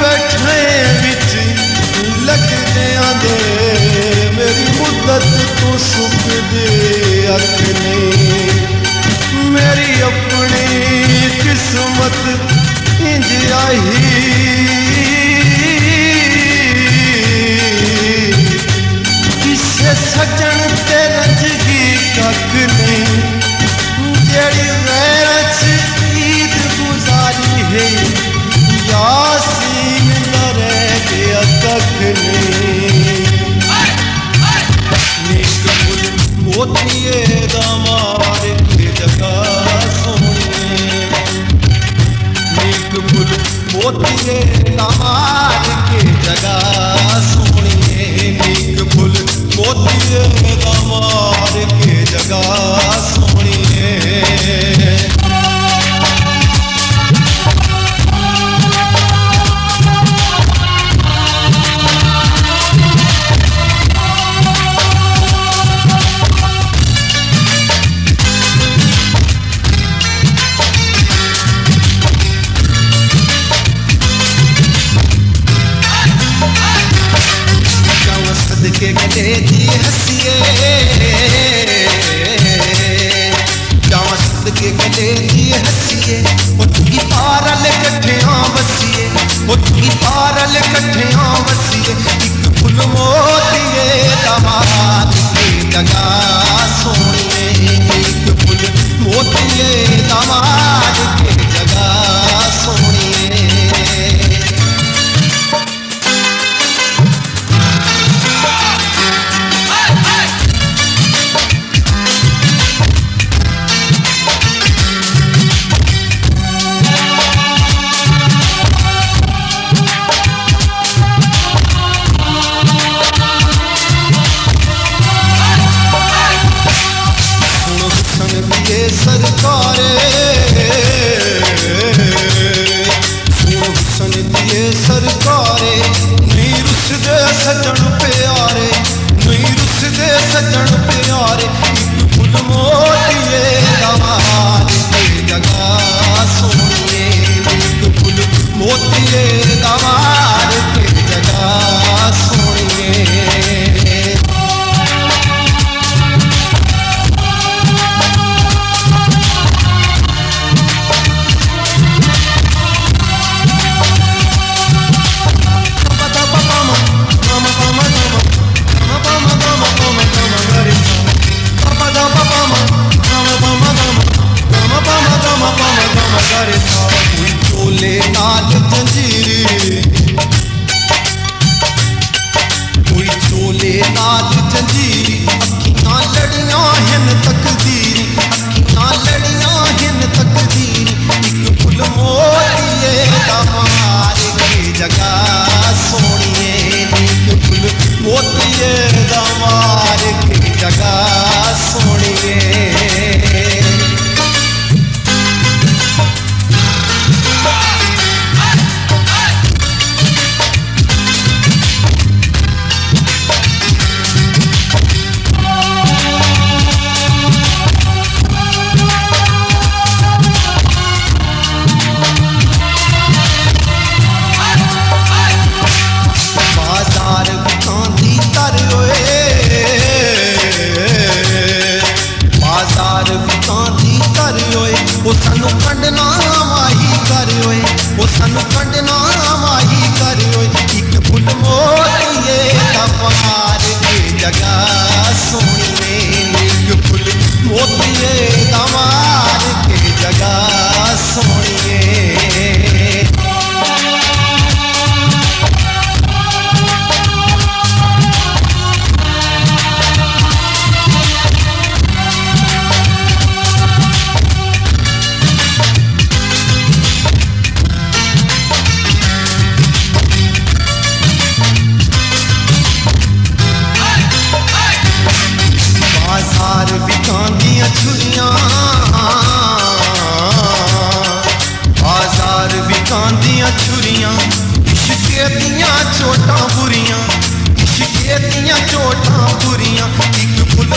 बैठे विच लगदियां दे मेरी मुद्दत तो सुख दे अख नहीं मेरी अपनी किस्मत इंज आई किसे सजन ते रंजगी कख नहीं जेड़ी गैरत ईद गुजारी है यासीन दरे गया कख नहीं नीक फुल मोतिए दामार के जगह सोनिए नीक फुल मोतिए दामार के जगह सोनिए नीक फुल मोतिए दामार के जगह सोनिए के गले दी हंसिए जावत के गले दी हंसिए उठगी पारल कठिया वसिए उठगी पारल कठिया वसिए एक फुल मोतिए दामाद के जगह सोनिए एक फुल मोतिए दामाद के जगह सोनिए सरकारे हुसन दिए सरकारे नहीं रुस दे सजन प्यारे नहीं रुस दे सजन प्यारे एक फुल मोतिए दामाद के जगह सोनिए एक फुल मोतिए दामाद के जगह सोनिए चोले नाल जंजीरी कोई चोले नाल जंजीरी अखियां लड़ियां हिन तकदीरी अखियां लड़ियां हिन तकदीरी एक फुल मोतिए दामार के जगह सोनिए एक फुल मोतिए दामार के जगह सोनिए वो सानू कंडना माही कर वो सानू कंडना माही कर एक फुल मोतिए दामार के जगह सोनिए एक फुल मोतिए दामार के जगह सोनिए छुरियां इश्के दियां चोटां बुरियां इश्के दियां चोटां बुरियां एक फुल